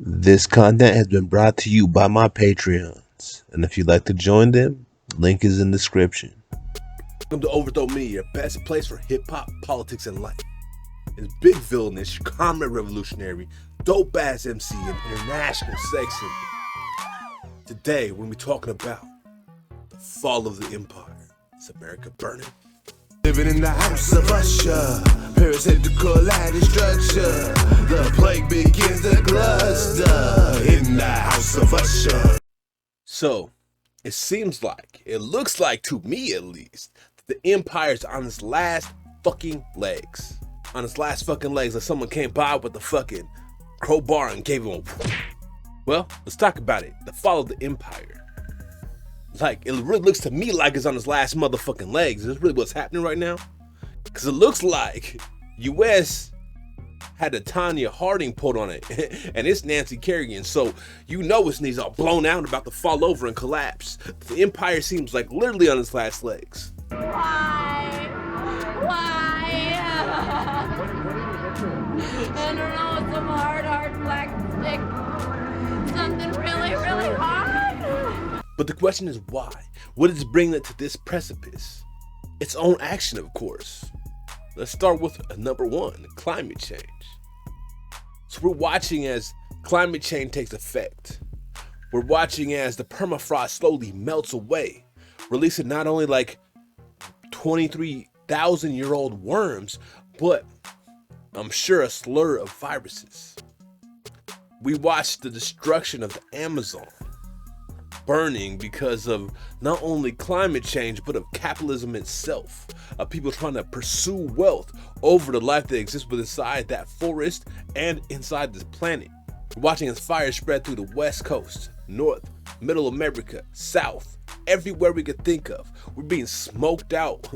This content has been brought to you by my Patreons, and if you'd like to join them, link is in the description. Welcome to Overthrow Me, your best place for hip-hop, politics, and life. It's big villainous, comrade revolutionary, dope-ass MC, and international sex symbol. Today, we're going to be talking about the fall of the empire. Is America burning? Living in the house of usher, parasitical lighting structure. The plague begins to cluster in the house of usher. So, it looks like to me at least, that the empire's on its last fucking legs. On its last fucking legs, like someone came by with the fucking crowbar and gave him a... Well, let's talk about it. The fall of the empire. Like, it really looks to me like it's on its last motherfucking legs. Is this really what's happening right now? Because it looks like U.S. had a Tanya Harding put on it, and it's Nancy Kerrigan. So you know its knees are blown out, about to fall over and collapse. The empire seems like literally on its last legs. Why? I don't know, some hard black stick. Something really hard. But the question is why? What is bringing it to this precipice? Its own action, of course. Let's start with number one, climate change. So we're watching as climate change takes effect. We're watching as the permafrost slowly melts away, releasing not only like 23,000-year-old worms, but I'm sure a slur of viruses. We watched the destruction of the Amazon, burning because of not only climate change, but of capitalism itself, of people trying to pursue wealth over the life that exists inside that forest and inside this planet. We're watching as fire spread through the West Coast, North, Middle America, South, everywhere we could think of. We're being smoked out,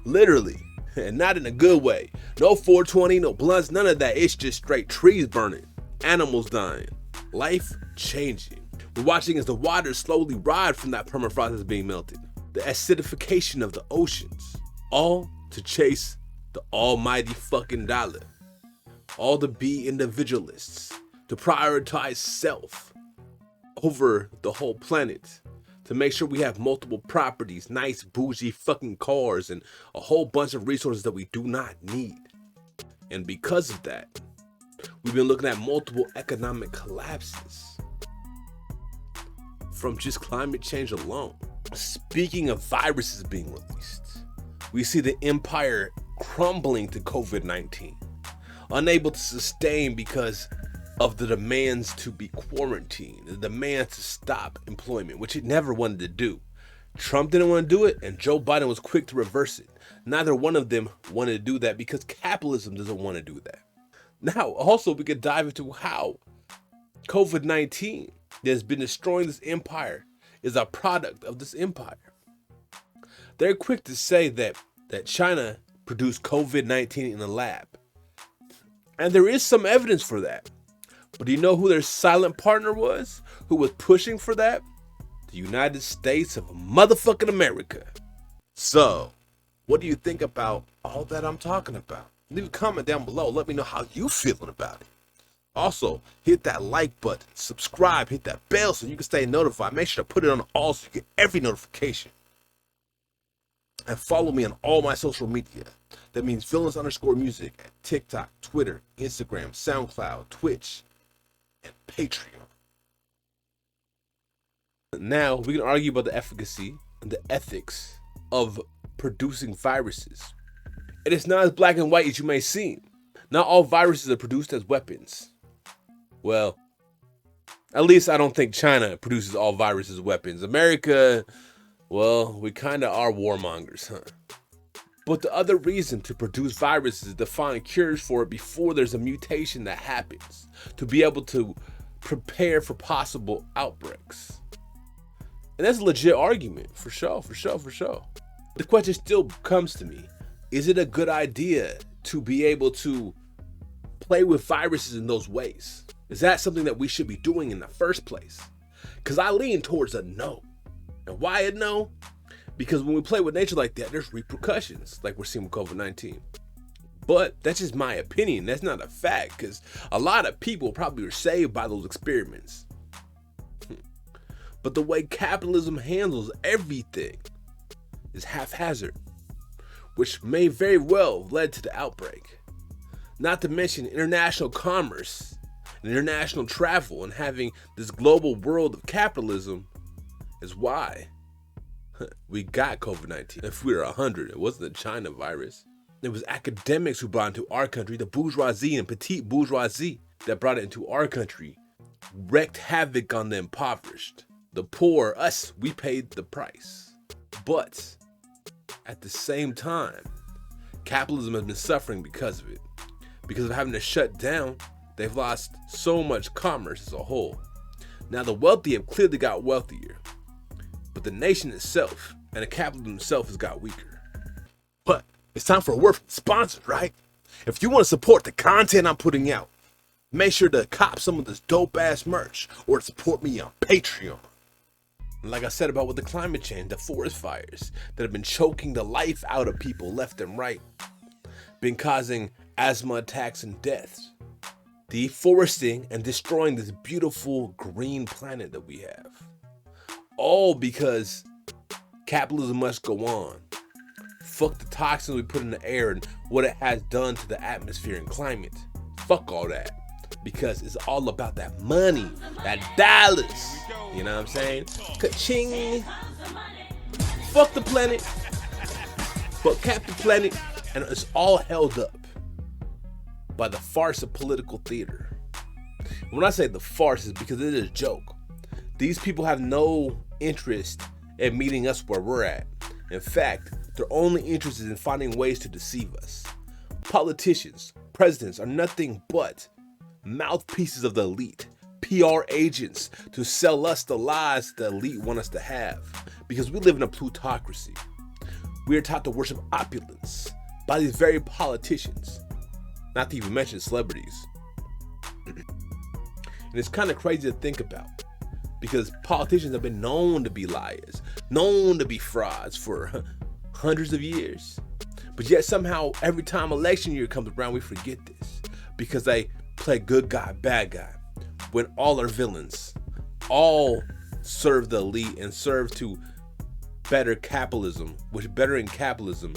literally, and not in a good way. No 420, no blunts, none of that. It's just straight trees burning, animals dying, life changing. We're watching as the waters slowly ride from that permafrost that's being melted. The acidification of the oceans. All to chase the almighty fucking dollar. All to be individualists. To prioritize self over the whole planet. To make sure we have multiple properties, nice bougie fucking cars, and a whole bunch of resources that we do not need. And because of that, we've been looking at multiple economic collapses from just climate change alone. Speaking of viruses being released, we see the empire crumbling to COVID-19, unable to sustain because of the demands to be quarantined, the demand to stop employment, which it never wanted to do. Trump didn't want to do it, and Joe Biden was quick to reverse it. Neither one of them wanted to do that because capitalism doesn't want to do that. Now, also, we could dive into how COVID-19 that has been destroying this empire is a product of this empire. They're quick to say that China produced COVID-19 in a lab. And there is some evidence for that. But do you know who their silent partner was? Who was pushing for that? The United States of motherfucking America. So, what do you think about all that I'm talking about? Leave a comment down below. Let me know how you feeling about it. Also, hit that like button, subscribe, hit that bell so you can stay notified. Make sure to put it on all so you get every notification. And follow me on all my social media. That means villainus_music at TikTok, Twitter, Instagram, SoundCloud, Twitch, and Patreon. Now, we can argue about the efficacy and the ethics of producing viruses. It is not as black and white as you may seem. Not all viruses are produced as weapons. Well, at least I don't think China produces all viruses as weapons. America, well, we kind of are warmongers, huh? But the other reason to produce viruses is to find cures for it before there's a mutation that happens, to be able to prepare for possible outbreaks. And that's a legit argument, for sure. The question still comes to me, is it a good idea to be able to play with viruses in those ways? Is that something that we should be doing in the first place? Because I lean towards a no. And why a no? Because when we play with nature like that, there's repercussions, like we're seeing with COVID-19. But that's just my opinion. That's not a fact, because a lot of people probably were saved by those experiments. But the way capitalism handles everything is haphazard, which may very well have led to the outbreak. Not to mention international commerce and international travel, and having this global world of capitalism is why we got COVID-19. If we were 100, it wasn't the China virus. It was academics who brought it into our country, the bourgeoisie and petite bourgeoisie that brought it into our country, wreaked havoc on the impoverished. The poor, us, we paid the price. But at the same time, capitalism has been suffering because of it. Because of having to shut down, they've lost so much commerce as a whole. Now the wealthy have clearly got wealthier, but the nation itself and the capitalism itself has got weaker. But it's time for a word from sponsors, right? If you want to support the content I'm putting out, make sure to cop some of this dope ass merch or support me on Patreon. And like I said about with the climate change, the forest fires that have been choking the life out of people left and right, been causing asthma attacks and deaths, deforesting and destroying this beautiful green planet that we have. All because capitalism must go on. Fuck the toxins we put in the air and what it has done to the atmosphere and climate. Fuck all that. Because it's all about that money, that dollars. You know what I'm saying? Ka-ching. Fuck the planet. But cap the planet. And it's all held up by the farce of political theater. When I say the farce, is because it is a joke. These people have no interest in meeting us where we're at. In fact, they're only interested in finding ways to deceive us. Politicians, presidents are nothing but mouthpieces of the elite, PR agents to sell us the lies the elite want us to have. Because we live in a plutocracy. We are taught to worship opulence by these very politicians, not to even mention celebrities. And it's kind of crazy to think about, because politicians have been known to be liars, known to be frauds for hundreds of years. But yet somehow every time election year comes around, we forget this, because they play good guy, bad guy, when all are villains. All serve the elite and serve to better capitalism, which bettering capitalism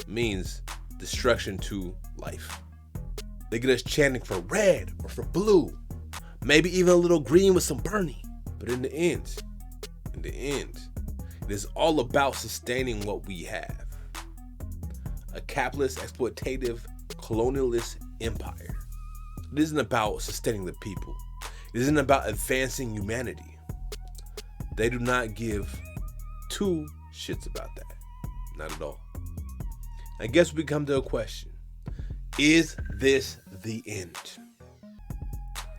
means destruction to life. They get us chanting for red or for blue, maybe even a little green with some Bernie. But in the end, it is all about sustaining what we have. A capitalist, exploitative, colonialist empire. It isn't about sustaining the people. It isn't about advancing humanity. They do not give two shits about that. Not at all. I guess we come to a question. Is this the end?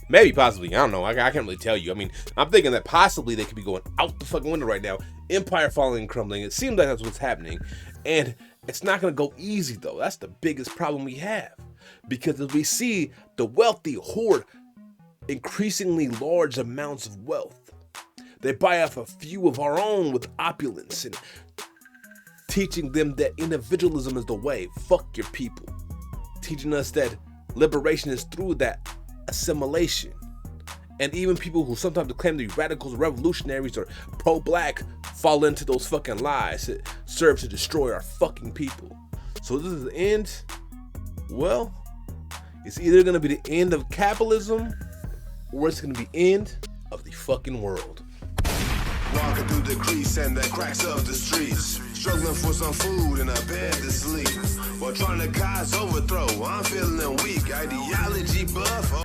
Maybe, possibly. I don't know. I can't really tell you. I mean, I'm thinking that possibly they could be going out the fucking window right now. Empire falling and crumbling. It seems like that's what's happening. And it's not going to go easy, though. That's the biggest problem we have. Because as we see the wealthy hoard increasingly large amounts of wealth, they buy off a few of our own with opulence and teaching them that individualism is the way. Fuck your people. Teaching us that liberation is through that assimilation. And even people who sometimes claim to be radicals, revolutionaries, or pro-black fall into those fucking lies that serve to destroy our fucking people. So this is the end. Well, it's either going to be the end of capitalism or it's going to be end of the fucking world. Walking through the crease and the cracks of the streets, struggling for some food and a bed to sleep, while trying to cause overthrow. I'm feeling weak, ideology buff.